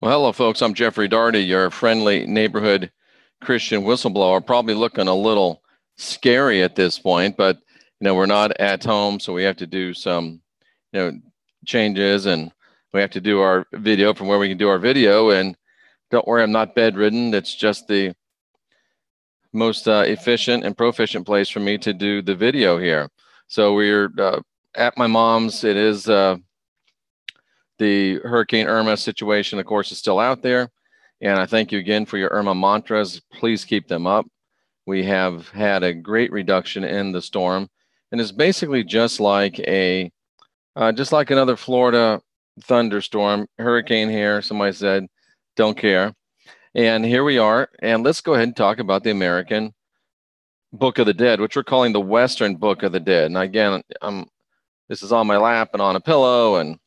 Well, hello, folks. I'm Jeffrey Darty, your friendly neighborhood Christian whistleblower. Probably looking a little scary at this point, but we're not at home, so we have to do some, changes, and we have to do our video from where we can do our video. And don't worry, I'm not bedridden. It's just the most efficient and proficient place for me to do the video here. So we're at my mom's. It is the Hurricane Irma situation, of course, is still out there. And I thank you again for your Irma mantras. Please keep them up. We have had a great reduction in the storm, and it's basically just like another Florida thunderstorm, hurricane here. Somebody said, don't care. And here we are. And let's go ahead and talk about the American Book of the Dead, which we're calling the Western Book of the Dead. And again, this is on my lap and on a pillow, and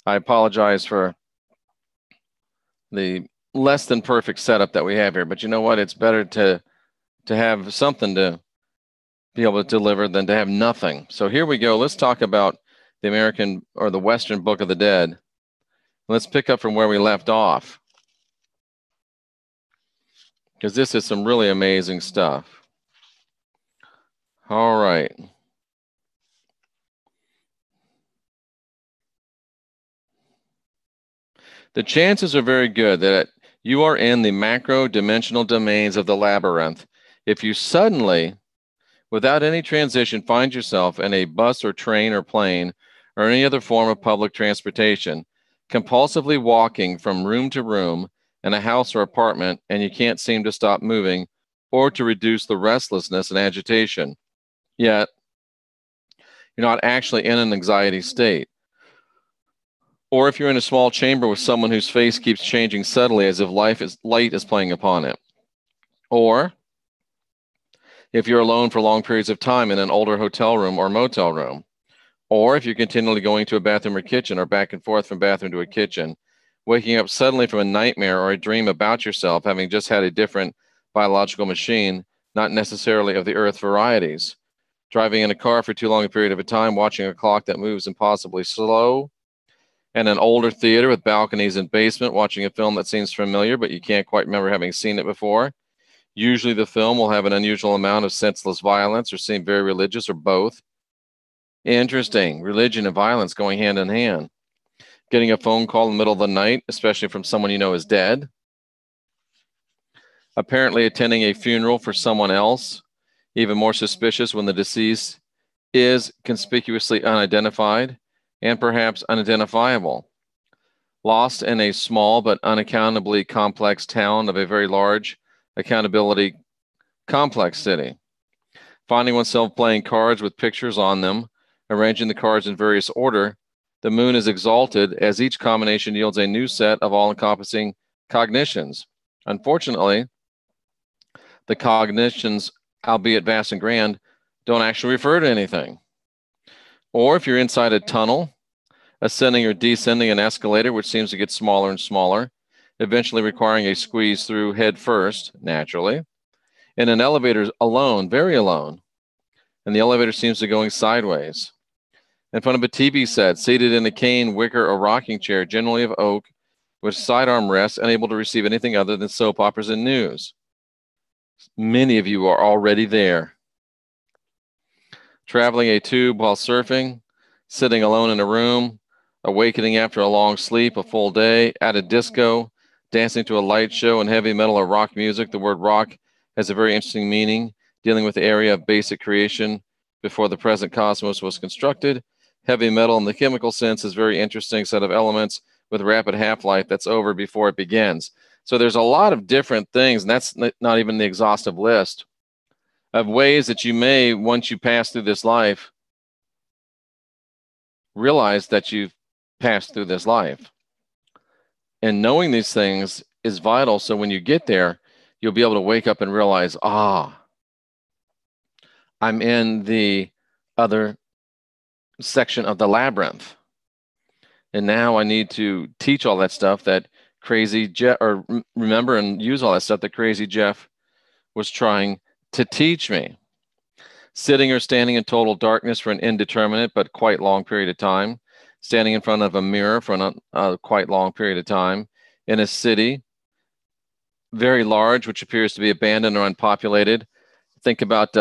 I apologize for the less than perfect setup that we have here, but you know what? It's better to have something to be able to deliver than to have nothing. So here we go. Let's talk about the American or the Western Book of the Dead. Let's pick up from where we left off, because this is some really amazing stuff. All right. The chances are very good that you are in the macro dimensional domains of the labyrinth if you suddenly, without any transition, find yourself in a bus or train or plane or any other form of public transportation, compulsively walking from room to room in a house or apartment, and you can't seem to stop moving or to reduce the restlessness and agitation. Yet, you're not actually in an anxiety state. Or if you're in a small chamber with someone whose face keeps changing subtly as if light is playing upon it. Or if you're alone for long periods of time in an older hotel room or motel room. Or if you're continually going to a bathroom or kitchen or back and forth from bathroom to a kitchen, waking up suddenly from a nightmare or a dream about yourself, having just had a different biological machine, not necessarily of the earth varieties. Driving in a car for too long a period of a time, watching a clock that moves impossibly slow, and an older theater with balconies and basement, watching a film that seems familiar, but you can't quite remember having seen it before. Usually the film will have an unusual amount of senseless violence or seem very religious or both. Interesting. Religion and violence going hand in hand. Getting a phone call in the middle of the night, especially from someone you know is dead. Apparently attending a funeral for someone else. Even more suspicious when the deceased is conspicuously unidentified and perhaps unidentifiable. Lost in a small but unaccountably complex town of a very large accountability complex city. Finding oneself playing cards with pictures on them, arranging the cards in various order. The moon is exalted as each combination yields a new set of all-encompassing cognitions. Unfortunately, the cognitions, albeit vast and grand, don't actually refer to anything. Or if you're inside a tunnel, ascending or descending an escalator, which seems to get smaller and smaller, eventually requiring a squeeze through head first, naturally. In an elevator alone, very alone, and the elevator seems to be going sideways. In front of a TV set, seated in a cane, wicker, or rocking chair, generally of oak, with sidearm rests, unable to receive anything other than soap operas and news. Many of you are already there. Traveling a tube while surfing, sitting alone in a room, awakening after a long sleep, a full day, at a disco, dancing to a light show and heavy metal or rock music. The word rock has a very interesting meaning, dealing with the area of basic creation before the present cosmos was constructed. Heavy metal in the chemical sense is a very interesting set of elements with rapid half-life that's over before it begins. So there's a lot of different things, and that's not even the exhaustive list of ways that you may, once you pass through this life, realize that you've passed through this life. And knowing these things is vital, so when you get there, you'll be able to wake up and realize, I'm in the other section of the labyrinth. And now I need to teach all that stuff that crazy Jeff, or remember and use all that stuff that crazy Jeff was trying to teach me. Sitting or standing in total darkness for an indeterminate but quite long period of time. Standing in front of a mirror for a quite long period of time. in a city, very large, which appears to be abandoned or unpopulated. Think about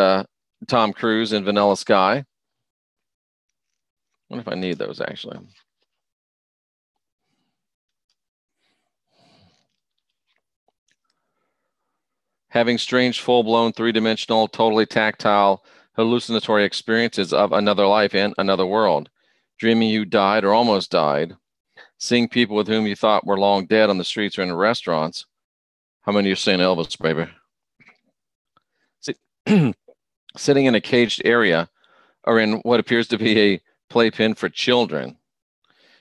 Tom Cruise in Vanilla Sky. I wonder if I need those, actually. Having strange, full-blown, three-dimensional, totally tactile, hallucinatory experiences of another life and another world. Dreaming you died or almost died. Seeing people with whom you thought were long dead on the streets or in restaurants. How many of you have seen Elvis, baby? See, sitting in a caged area or in what appears to be a playpen for children.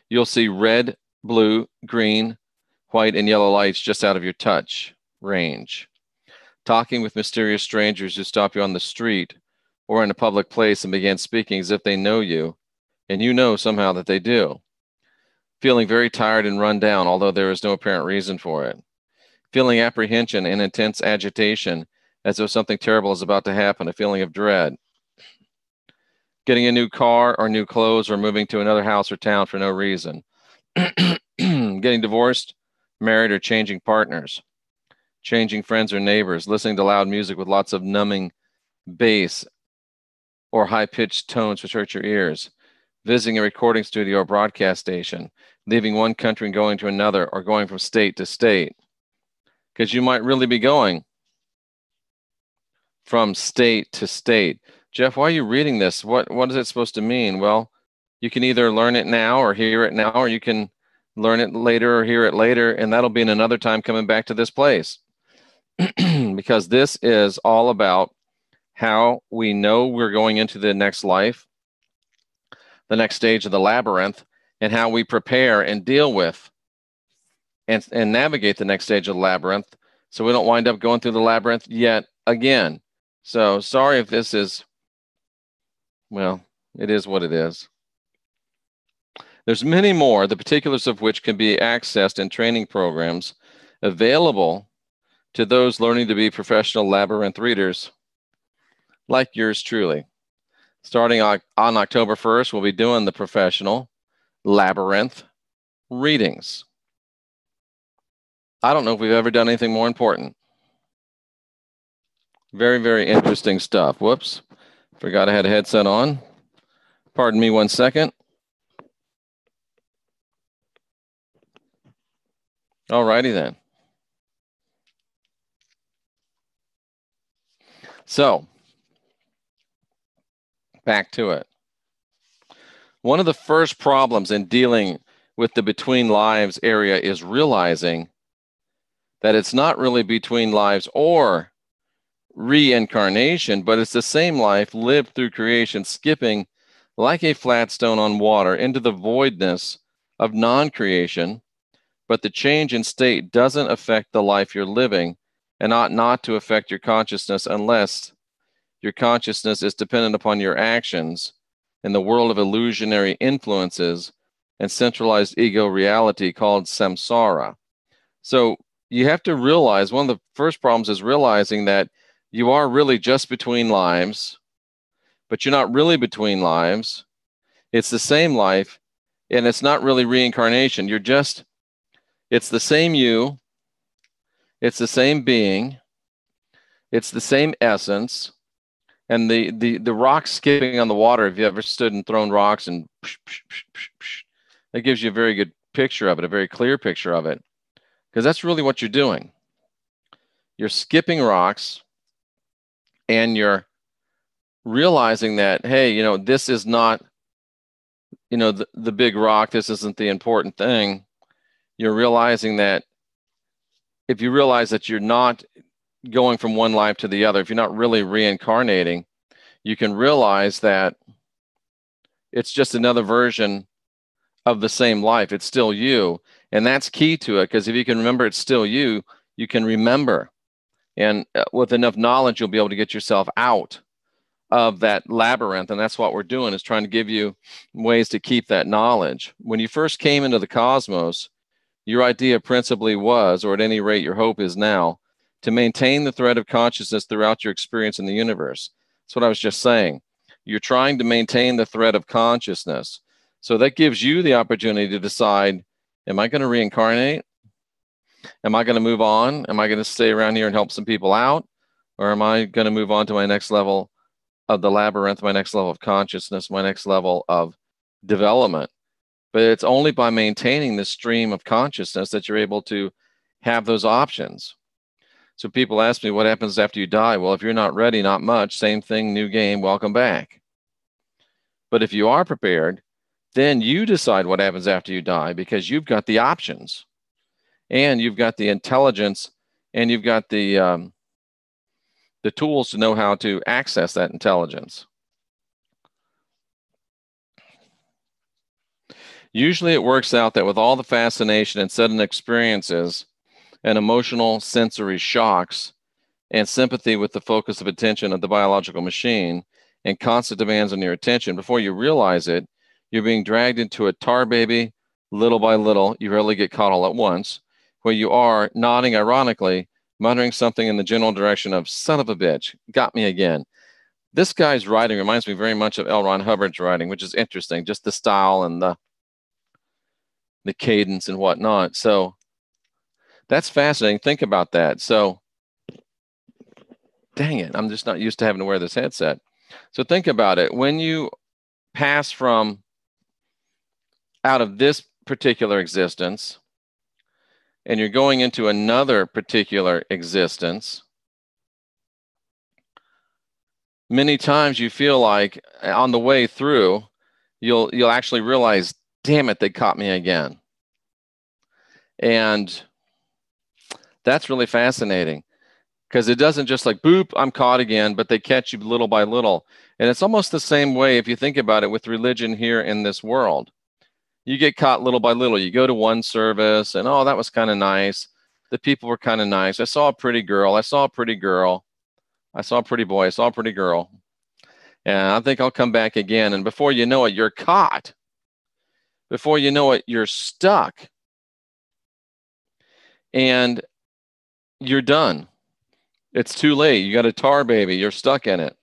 You'll see red, blue, green, white, and yellow lights just out of your touch range. Talking with mysterious strangers who stop you on the street or in a public place and begin speaking as if they know you, and you know somehow that they do. Feeling very tired and run down, although there is no apparent reason for it. Feeling apprehension and intense agitation as though something terrible is about to happen, a feeling of dread. Getting a new car or new clothes or moving to another house or town for no reason. Getting divorced, married, or changing partners. Changing friends or neighbors, listening to loud music with lots of numbing bass or high-pitched tones which hurt your ears, visiting a recording studio or broadcast station, leaving one country and going to another, or going from state to state. Because you might really be going from state to state. Jeff, why are you reading this? What is it supposed to mean? Well, you can either learn it now or hear it now, or you can learn it later or hear it later, and that'll be in another time coming back to this place. Because this is all about how we know we're going into the next life, the next stage of the labyrinth, and how we prepare and deal with and navigate the next stage of the labyrinth so we don't wind up going through the labyrinth yet again. So sorry if this is, well, it is what it is. There's many more, the particulars of which can be accessed in training programs available to those learning to be professional labyrinth readers like yours truly. Starting on October 1st, we'll be doing the professional labyrinth readings. I don't know if we've ever done anything more important. Very, very interesting stuff. Whoops, forgot I had a headset on. Pardon me 1 second. All righty then. So, back to it. One of the first problems in dealing with the between lives area is realizing that it's not really between lives or reincarnation, but it's the same life lived through creation, skipping like a flat stone on water into the voidness of non-creation. But the change in state doesn't affect the life you're living and ought not to affect your consciousness unless your consciousness is dependent upon your actions in the world of illusionary influences and centralized ego reality called samsara. So you have to realize one of the first problems is realizing that you are really just between lives, but you're not really between lives. It's the same life, and it's not really reincarnation. It's the same you, it's the same being, it's the same essence. And the rock skipping on the water, if you ever stood and thrown rocks and that gives you a very good picture of it, a very clear picture of it, because that's really what you're doing. You're skipping rocks and you're realizing that, hey, this is not, the big rock, this isn't the important thing. You're realizing that if you realize that you're not going from one life to the other, if you're not really reincarnating, you can realize that it's just another version of the same life. It's still you. And that's key to it, because if you can remember it's still you, you can remember. And with enough knowledge, you'll be able to get yourself out of that labyrinth. And that's what we're doing, is trying to give you ways to keep that knowledge. When you first came into the cosmos, your idea principally was, or at any rate your hope is now, to maintain the thread of consciousness throughout your experience in the universe. That's what I was just saying. You're trying to maintain the thread of consciousness. So that gives you the opportunity to decide, am I going to reincarnate? Am I going to move on? Am I going to stay around here and help some people out? Or am I going to move on to my next level of the labyrinth, my next level of consciousness, my next level of development? But it's only by maintaining this stream of consciousness that you're able to have those options. So people ask me, what happens after you die? Well, if you're not ready, not much. Same thing, new game, welcome back. But if you are prepared, then you decide what happens after you die, because you've got the options and you've got the intelligence and you've got the tools to know how to access that intelligence. Usually it works out that with all the fascination and sudden experiences and emotional sensory shocks and sympathy with the focus of attention of the biological machine and constant demands on your attention, before you realize it, you're being dragged into a tar baby little by little. You rarely get caught all at once, where you are nodding ironically, muttering something in the general direction of son of a bitch, got me again. This guy's writing reminds me very much of L. Ron Hubbard's writing, which is interesting, just the style and the cadence and whatnot. So that's fascinating. Think about that. So, dang it, I'm just not used to having to wear this headset. So think about it. When you pass from out of this particular existence and you're going into another particular existence, many times you feel like on the way through, you'll actually realize, damn it, they caught me again. And that's really fascinating, because it doesn't just like, boop, I'm caught again, but they catch you little by little. And it's almost the same way if you think about it with religion here in this world. You get caught little by little. You go to one service and, oh, that was kind of nice. The people were kind of nice. I saw a pretty girl. I saw a pretty girl. I saw a pretty boy. I saw a pretty girl. And I think I'll come back again. And before you know it, you're caught. Before you know it, you're stuck. And you're done. It's too late. You got a tar baby. You're stuck in it.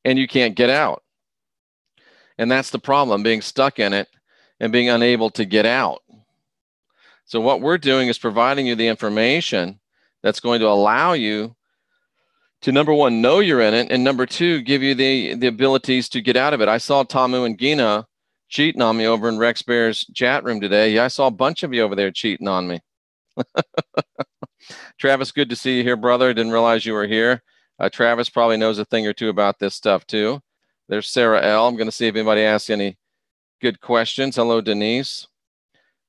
And you can't get out. And that's the problem, being stuck in it and being unable to get out. So what we're doing is providing you the information that's going to allow you to, number one, know you're in it, and number two, give you the abilities to get out of it. I saw Tamu and Gina cheating on me over in Rex Bear's chat room today. Yeah, I saw a bunch of you over there cheating on me. Travis, good to see you here, brother. Didn't realize you were here. Travis probably knows a thing or two about this stuff too. There's Sarah L. I'm going to see if anybody asks any good questions. Hello, Denise.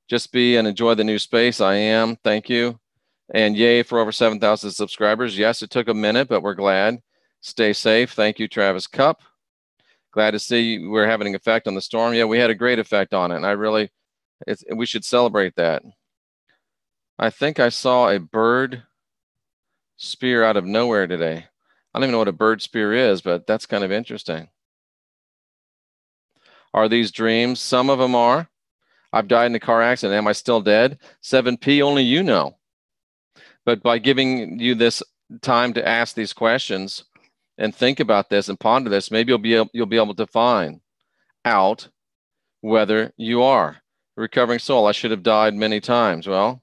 Just be and enjoy the new space. I am. Thank you. And yay for over 7,000 subscribers. Yes, it took a minute, but we're glad. Stay safe. Thank you, Travis Cup. Glad to see we're having an effect on the storm. Yeah, we had a great effect on it. And we should celebrate that. I think I saw a bird spear out of nowhere today. I don't even know what a bird spear is, but that's kind of interesting. Are these dreams? Some of them are. I've died in a car accident. Am I still dead? 7P, only you know. But by giving you this time to ask these questions and think about this and ponder this, maybe you'll be able to find out whether you are a recovering soul. I should have died many times. Well,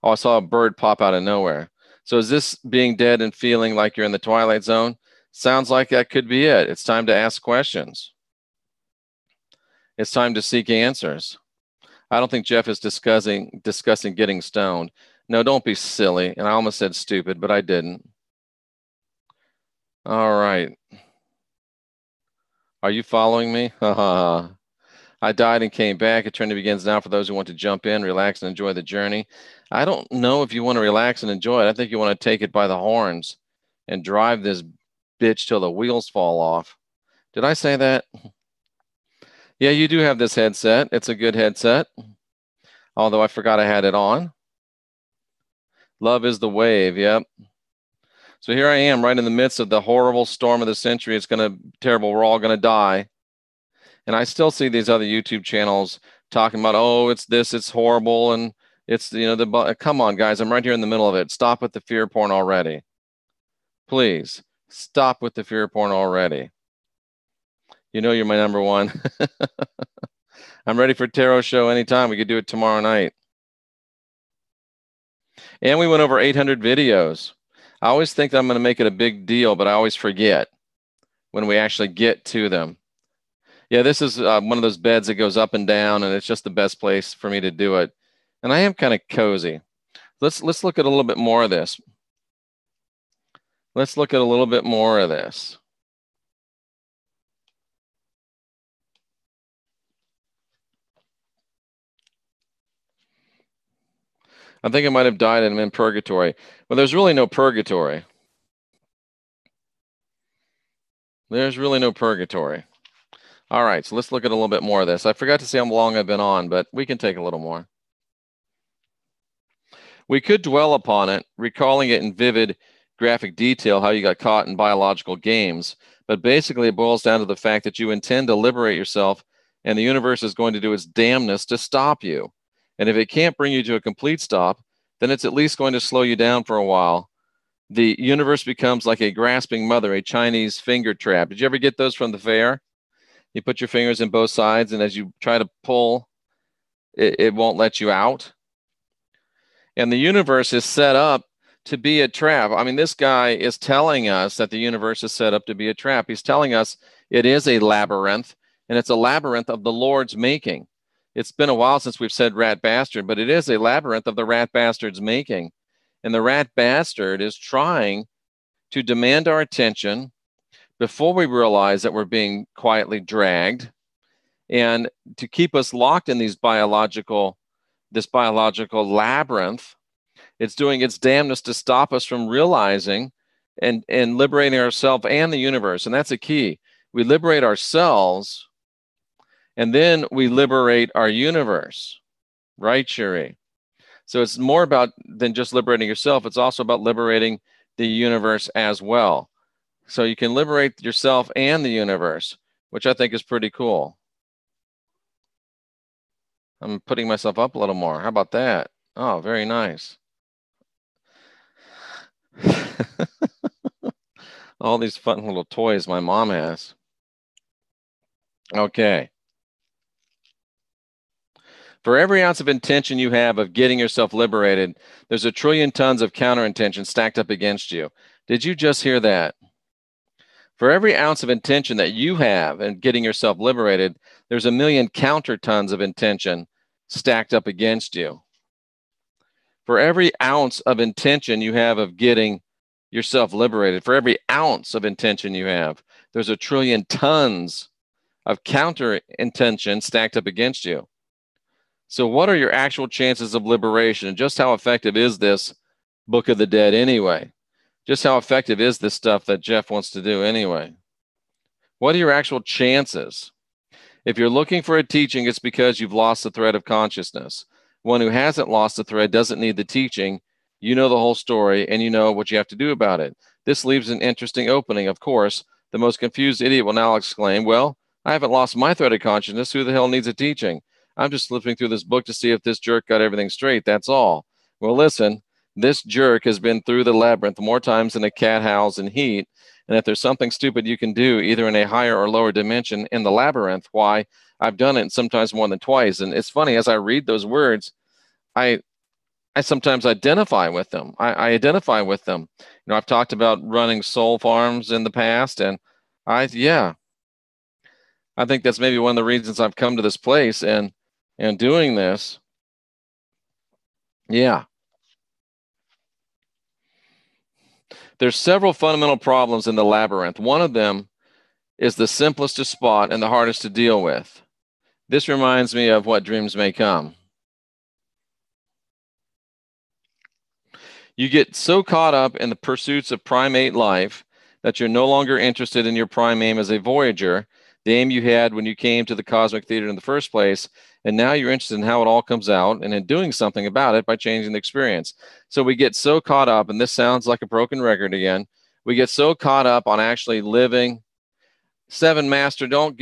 oh, I saw a bird pop out of nowhere. So is this being dead and feeling like you're in the twilight zone? Sounds like that could be it. It's time to ask questions. It's time to seek answers. I don't think Jeff is discussing getting stoned. No, don't be silly. And I almost said stupid, but I didn't. All right. Are you following me? I died and came back. Eternity begins now for those who want to jump in, relax, and enjoy the journey. I don't know if you want to relax and enjoy it. I think you want to take it by the horns and drive this bitch till the wheels fall off. Did I say that? Yeah, you do have this headset. It's a good headset, although I forgot I had it on. Love is the wave. Yep. So here I am right in the midst of the horrible storm of the century. It's going to terrible. We're all going to die. And I still see these other YouTube channels talking about, oh, it's this, it's horrible. And it's, come on, guys, I'm right here in the middle of it. Stop with the fear porn already. Please stop with the fear porn already. You know, you're my number one. I'm ready for a tarot show anytime. We could do it tomorrow night. And we went over 800 videos. I always think that I'm going to make it a big deal, but I always forget when we actually get to them. Yeah, this is one of those beds that goes up and down, and it's just the best place for me to do it. And I am kind of cozy. Let's look at a little bit more of this. Let's look at a little bit more of this. I think I might have died and I'm in purgatory. Well, there's really no purgatory. There's really no purgatory. All right, so let's look at a little bit more of this. I forgot to say how long I've been on, but we can take a little more. We could dwell upon it, recalling it in vivid graphic detail how you got caught in biological games, but basically it boils down to the fact that you intend to liberate yourself, and the universe is going to do its damnness to stop you. And if it can't bring you to a complete stop, then it's at least going to slow you down for a while. The universe becomes like a grasping mother, a Chinese finger trap. Did you ever get those from the fair? You put your fingers in both sides, and as you try to pull, it won't let you out. And the universe is set up to be a trap. I mean, this guy is telling us that the universe is set up to be a trap. He's telling us it is a labyrinth, and it's a labyrinth of the Lord's making. It's been a while since we've said rat bastard, but it is a labyrinth of the rat bastard's making. And the rat bastard is trying to demand our attention before we realize that we're being quietly dragged, and to keep us locked in this biological labyrinth. It's doing its damnness to stop us from realizing and liberating ourselves and the universe. And that's a key. We liberate ourselves, and then we liberate our universe. Right, Cherie? So it's more about than just liberating yourself. It's also about liberating the universe as well. So you can liberate yourself and the universe, which I think is pretty cool. I'm putting myself up a little more. How about that? Oh, very nice. All these fun little toys my mom has. Okay. For every ounce of intention you have of getting yourself liberated, there's 1 trillion tons of counter intention stacked up against you. Did you just hear that? For every ounce of intention that you have in getting yourself liberated, there's 1 million counter tons of intention stacked up against you. For every ounce of intention you have of getting yourself liberated, for every ounce of intention you have, there's 1 trillion tons of counter intention stacked up against you. So what are your actual chances of liberation? And just how effective is this Book of the Dead anyway? Just how effective is this stuff that Jeff wants to do anyway? What are your actual chances? If you're looking for a teaching, it's because you've lost the thread of consciousness. One who hasn't lost the thread doesn't need the teaching. You know the whole story, and you know what you have to do about it. This leaves an interesting opening. Of course, the most confused idiot will now exclaim, well, I haven't lost my thread of consciousness. Who the hell needs a teaching? I'm just flipping through this book to see if this jerk got everything straight. That's all. Well, listen, this jerk has been through the labyrinth more times than a cat howls in heat. And if there's something stupid you can do, either in a higher or lower dimension in the labyrinth, why, I've done it, sometimes more than twice. And it's funny, as I read those words, I sometimes identify with them. I identify with them. You know, I've talked about running soul farms in the past, and I think that's maybe one of the reasons I've come to this place and doing this. Yeah. There's several fundamental problems in the labyrinth. One of them is the simplest to spot and the hardest to deal with. This reminds me of What Dreams May Come. You get so caught up in the pursuits of primate life that you're no longer interested in your prime aim as a voyager, the aim you had when you came to the cosmic theater in the first place, and now you're interested in how it all comes out and in doing something about it by changing the experience. So we get so caught up, and this sounds like a broken record again, we get so caught up on actually living. Seven Master, don't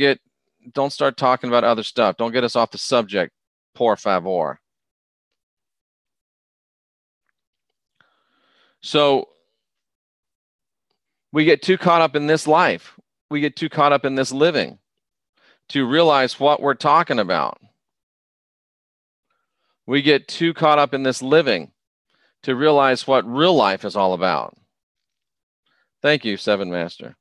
start talking about other stuff. Don't get us off the subject, por favor. So we get too caught up in this life. We get too caught up in this living to realize what we're talking about. We get too caught up in this living to realize what real life is all about. Thank you, Seven Master.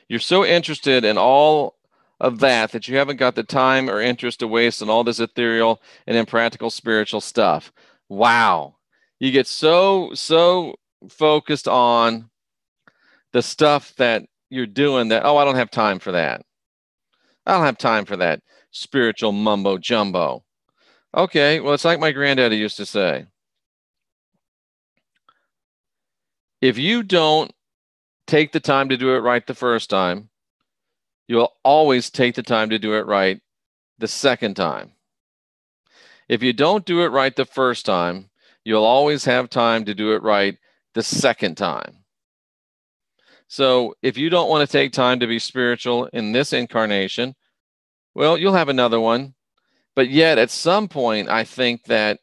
You're so interested in all of that you haven't got the time or interest to waste on all this ethereal and impractical spiritual stuff. Wow. You get so focused on the stuff that you're doing that, oh, I don't have time for that. I don't have time for that spiritual mumbo jumbo. Okay, well, it's like my granddaddy used to say. If you don't take the time to do it right the first time, you'll always take the time to do it right the second time. If you don't do it right the first time, you'll always have time to do it right the second time. So if you don't want to take time to be spiritual in this incarnation, well, you'll have another one. But yet at some point, I think that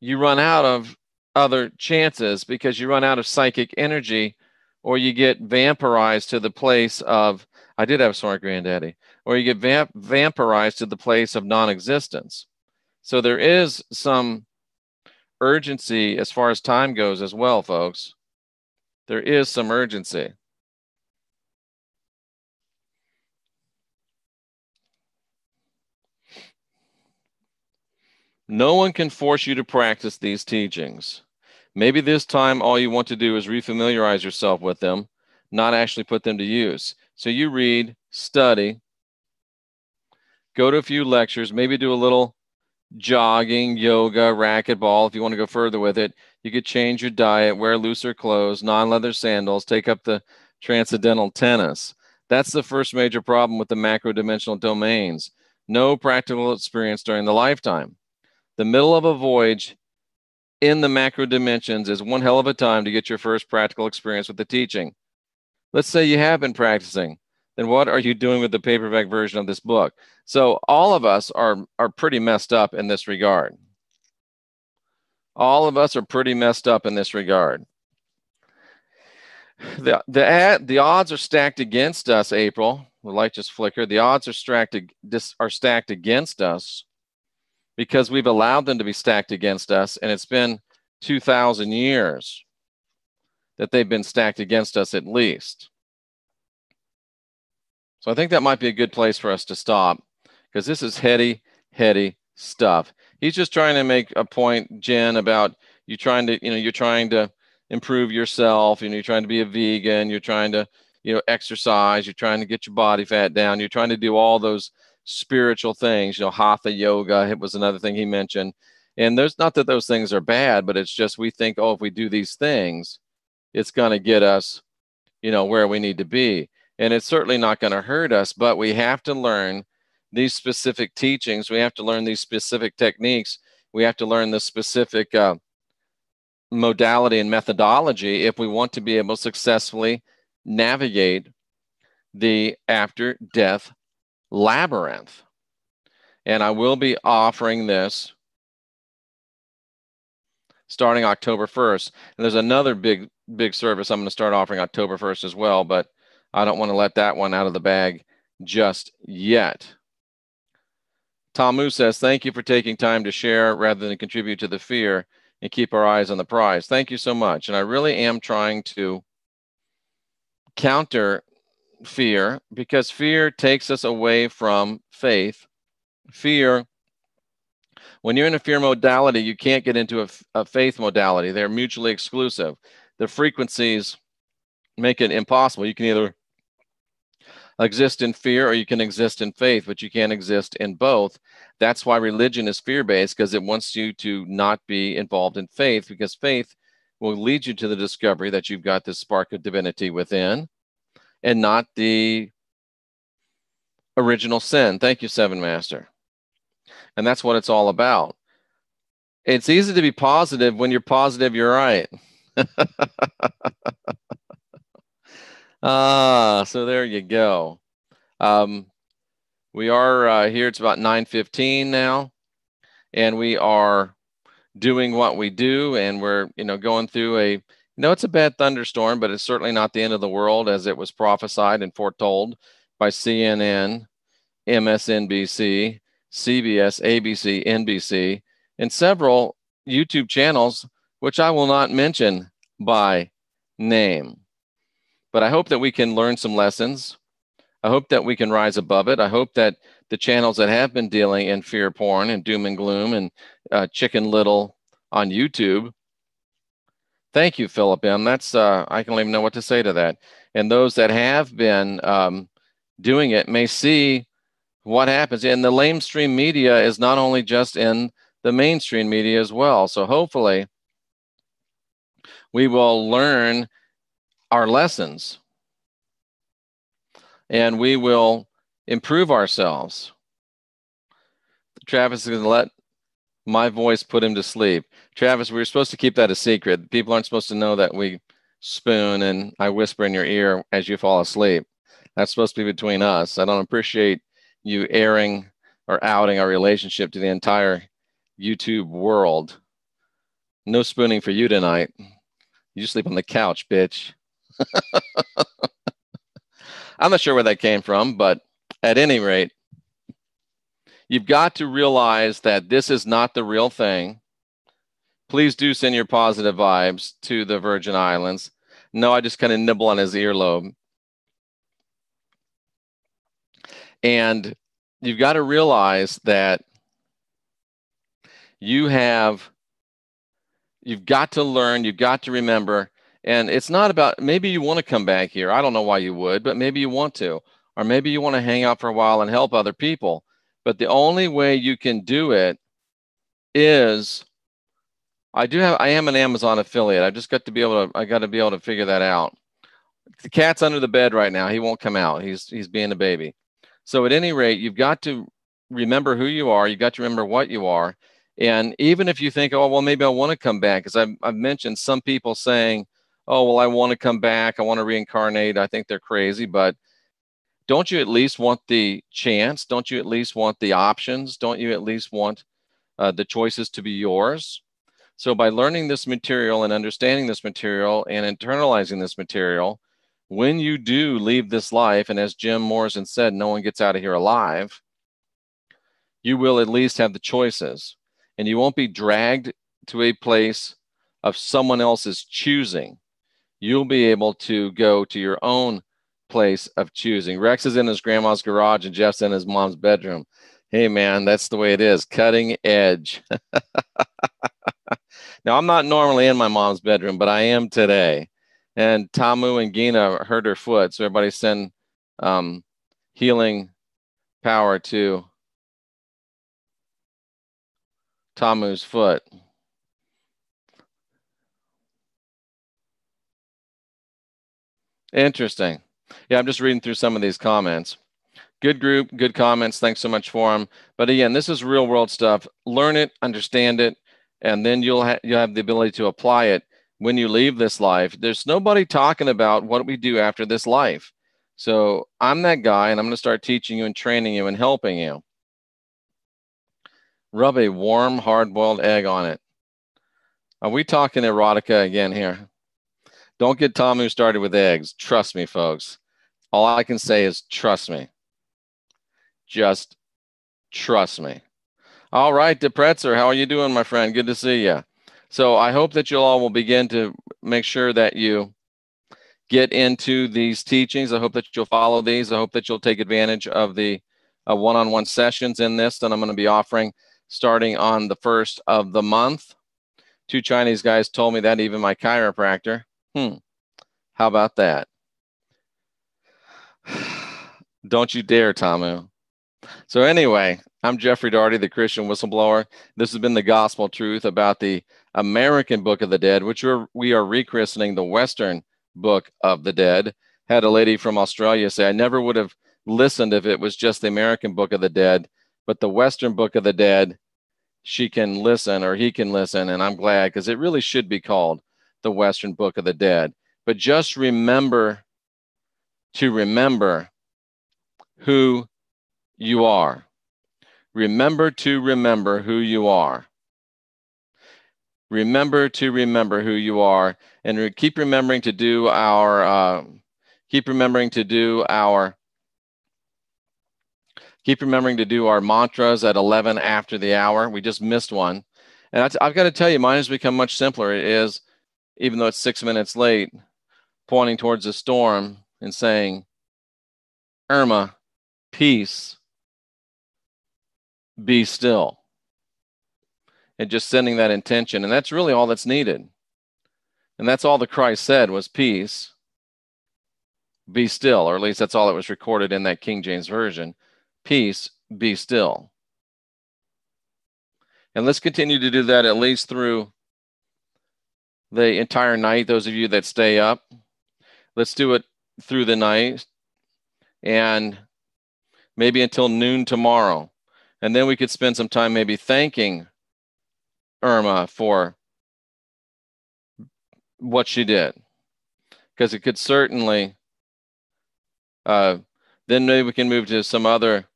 you run out of other chances because you run out of psychic energy, or you get vampirized to the place of, I did have a smart granddaddy, or you get vampirized to the place of non-existence. So there is some urgency as far as time goes as well, folks. There is some urgency. No one can force you to practice these teachings. Maybe this time all you want to do is refamiliarize yourself with them, not actually put them to use. So you read, study, go to a few lectures, maybe do a little jogging, yoga, racquetball. If you want to go further with it, you could change your diet, wear looser clothes, non-leather sandals, take up the transcendental tennis. That's the first major problem with the macro-dimensional domains. No practical experience during the lifetime. The middle of a voyage in the macro dimensions is one hell of a time to get your first practical experience with the teaching. Let's say you have been practicing. Then what are you doing with the paperback version of this book? So all of us are pretty messed up in this regard. All of us are pretty messed up in this regard. The odds are stacked against us, April. The light just flickered. The odds are stacked against us because we've allowed them to be stacked against us, and it's been 2,000 years that they've been stacked against us at least. So I think that might be a good place for us to stop, because this is heady stuff. He's just trying to make a point, Jen, about you trying to, you're trying to improve yourself, you're trying to be a vegan, you're trying to, exercise, you're trying to get your body fat down, you're trying to do all those spiritual things, hatha yoga, it was another thing he mentioned. And there's not that those things are bad, but it's just we think, oh, if we do these things, it's going to get us, where we need to be. And it's certainly not going to hurt us, but we have to learn these specific teachings. We have to learn these specific techniques. We have to learn the specific modality and methodology if we want to be able to successfully navigate the after-death labyrinth. And I will be offering this starting October 1st. And there's another big service I'm going to start offering October 1st as well, but I don't want to let that one out of the bag just yet. Tamu says, thank you for taking time to share rather than contribute to the fear and keep our eyes on the prize. Thank you so much. And I really am trying to counter fear, because fear takes us away from faith. Fear, when you're in a fear modality, you can't get into a faith modality. They're mutually exclusive. The frequencies make it impossible. You can either exist in fear or you can exist in faith, but you can't exist in both. That's why religion is fear-based, because it wants you to not be involved in faith, because faith will lead you to the discovery that you've got this spark of divinity within and not the original sin. Thank you, Seven Master. And that's what it's all about. It's easy to be positive when you're positive you're right. So there you go. We are here. It's about 9:15 now, and we are doing what we do, and we're going through it's a bad thunderstorm, but it's certainly not the end of the world as it was prophesied and foretold by CNN, MSNBC, CBS, ABC, NBC, and several YouTube channels, which I will not mention by name. But I hope that we can learn some lessons. I hope that we can rise above it. I hope that the channels that have been dealing in fear porn and doom and gloom and Chicken Little on YouTube. Thank you, Philip M. That's I don't even know what to say to that. And those that have been doing it may see what happens. And the lamestream media is not only just in the mainstream media as well. So hopefully we will learn our lessons and we will improve ourselves. Travis is going to let my voice put him to sleep. Travis, we were supposed to keep that a secret. People aren't supposed to know that we spoon and I whisper in your ear as you fall asleep. That's supposed to be between us. I don't appreciate you airing or outing our relationship to the entire YouTube world. No spooning for you tonight. You sleep on the couch, bitch. I'm not sure where that came from, but at any rate, you've got to realize that this is not the real thing. Please do send your positive vibes to the Virgin Islands. No, I just kind of nibble on his earlobe. And you've got to realize that you've got to learn, you've got to remember, and it's not about, maybe you want to come back here. I don't know why you would, but maybe you want to, or maybe you want to hang out for a while and help other people. But the only way you can do it is, I am an Amazon affiliate. I got to be able to figure that out. The cat's under the bed right now. He won't come out. He's being a baby. So at any rate, you've got to remember who you are. You've got to remember what you are. And even if you think, oh, well, maybe I want to come back, because I've mentioned some people saying, oh, well, I want to come back. I want to reincarnate. I think they're crazy. But don't you at least want the chance? Don't you at least want the options? Don't you at least want the choices to be yours? So by learning this material and understanding this material and internalizing this material, when you do leave this life, and as Jim Morrison said, no one gets out of here alive, you will at least have the choices. And you won't be dragged to a place of someone else's choosing. You'll be able to go to your own place of choosing. Rex is in his grandma's garage and Jeff's in his mom's bedroom. Hey, man, that's the way it is. Cutting edge. Now, I'm not normally in my mom's bedroom, but I am today. And Tamu and Gina hurt her foot. So everybody send healing power to Tamu's foot. Interesting. Yeah, I'm just reading through some of these comments. Good group, good comments. Thanks so much for them. But again, this is real world stuff. Learn it, understand it, and then you'll have the ability to apply it when you leave this life. There's nobody talking about what we do after this life. So I'm that guy, and I'm going to start teaching you and training you and helping you. Rub a warm, hard-boiled egg on it. Are we talking erotica again here? Don't get Tamu started with eggs. Trust me, folks. All I can say is trust me. Just trust me. All right, DePretzer, how are you doing, my friend? Good to see you. So I hope that you all will begin to make sure that you get into these teachings. I hope that you'll follow these. I hope that you'll take advantage of the one-on-one sessions in this that I'm going to be offering starting on the 1st of the month. 2 Chinese guys told me that, even my chiropractor. How about that? Don't you dare, Tamu. So anyway, I'm Jeffrey Daugherty, the Christian Whistleblower. This has been the Gospel Truth about the American Book of the Dead, which we are rechristening the Western Book of the Dead. Had a lady from Australia say, I never would have listened if it was just the American Book of the Dead, but the Western Book of the Dead, she can listen, or he can listen, and I'm glad, because it really should be called the Western Book of the Dead. But just remember to remember who you are. Remember to remember who you are. Remember to remember who you are, and keep remembering to do our Keep remembering to do our mantras at 11 after the hour. We just missed one. And I've got to tell you, mine has become much simpler. It is, even though it's 6 minutes late, pointing towards the storm and saying, Irma, peace, be still. And just sending that intention. And that's really all that's needed. And that's all the Christ said was peace, be still, or at least that's all that was recorded in that King James Version. Peace, be still. And let's continue to do that at least through the entire night, those of you that stay up. Let's do it through the night and maybe until noon tomorrow. And then we could spend some time maybe thanking Irma for what she did. Because it could certainly, then maybe we can move to some other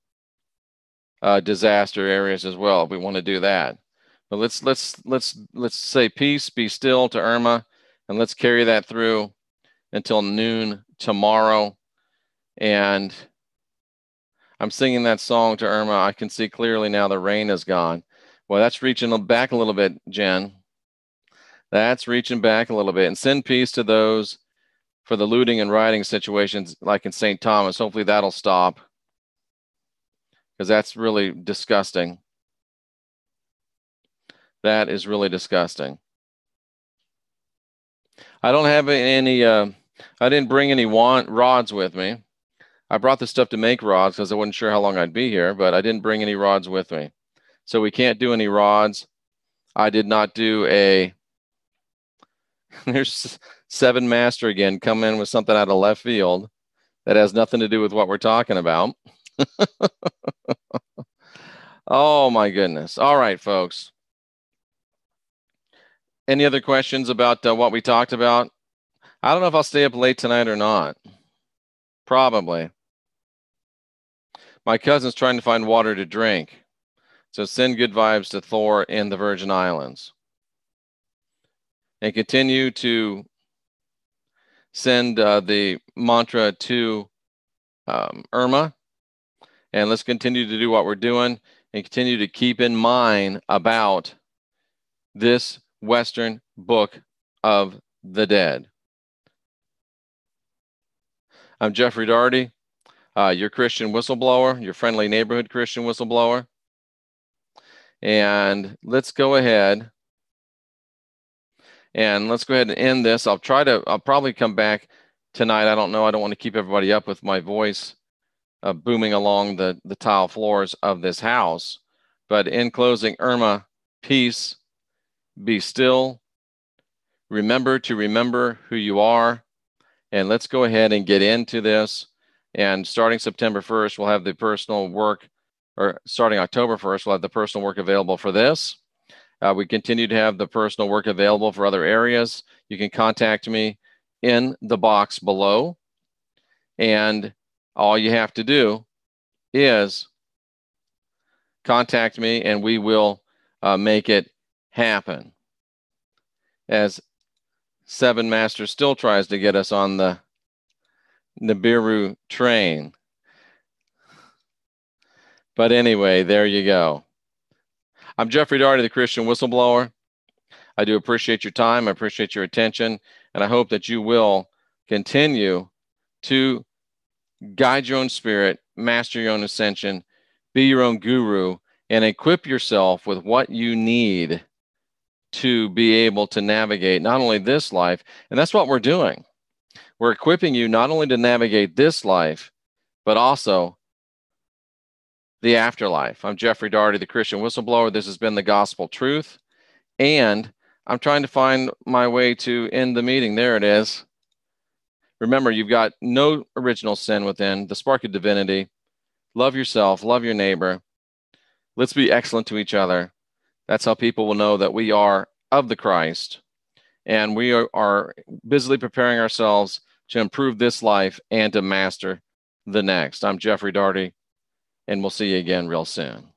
disaster areas as well if we want to do that. But let's say peace, be still to Irma, and let's carry that through until noon tomorrow. And I'm singing that song to Irma. I can see clearly now the rain is gone. Well, that's reaching back a little bit, Jen. That's reaching back a little bit. And send peace to those for the looting and rioting situations like in St. Thomas. Hopefully that'll stop, because that's really disgusting. That is really disgusting. I don't have any, I didn't bring any rods with me. I brought the stuff to make rods because I wasn't sure how long I'd be here, but I didn't bring any rods with me. So we can't do any rods. I did not do a, there's Seven Master again, come in with something out of left field that has nothing to do with what we're talking about. Oh my goodness. All right, folks. Any other questions about what we talked about? I don't know if I'll stay up late tonight or not. Probably. My cousin's trying to find water to drink. So send good vibes to Thor in the Virgin Islands. And continue to send the mantra to Irma. And let's continue to do what we're doing and continue to keep in mind about this Western Book of the Dead. I'm Jeffrey Daugherty, your Christian whistleblower, your friendly neighborhood Christian whistleblower. And let's go ahead and end this. I'll probably come back tonight. I don't know. I don't want to keep everybody up with my voice booming along the tile floors of this house. But in closing, Irma, peace, be still. Remember to remember who you are. And let's go ahead and get into this. And starting September 1st, we'll have the personal work, or starting October 1st, we'll have the personal work available for this. We continue to have the personal work available for other areas. You can contact me in the box below. And all you have to do is contact me and we will make it happen. As Seven Master still tries to get us on the Nibiru train. But anyway, there you go. I'm Jeffrey Daugherty, the Christian whistleblower. I do appreciate your time. I appreciate your attention. And I hope that you will continue to guide your own spirit, master your own ascension, be your own guru, and equip yourself with what you need to be able to navigate not only this life, and that's what we're doing. We're equipping you not only to navigate this life, but also the afterlife. I'm Jeffrey Daugherty, the Christian whistleblower. This has been The Gospel Truth. And I'm trying to find my way to end the meeting. There it is. Remember, you've got no original sin within, the spark of divinity. Love yourself, love your neighbor. Let's be excellent to each other. That's how people will know that we are of the Christ. And we are busily preparing ourselves to improve this life and to master the next. I'm Jeffrey Daugherty, and we'll see you again real soon.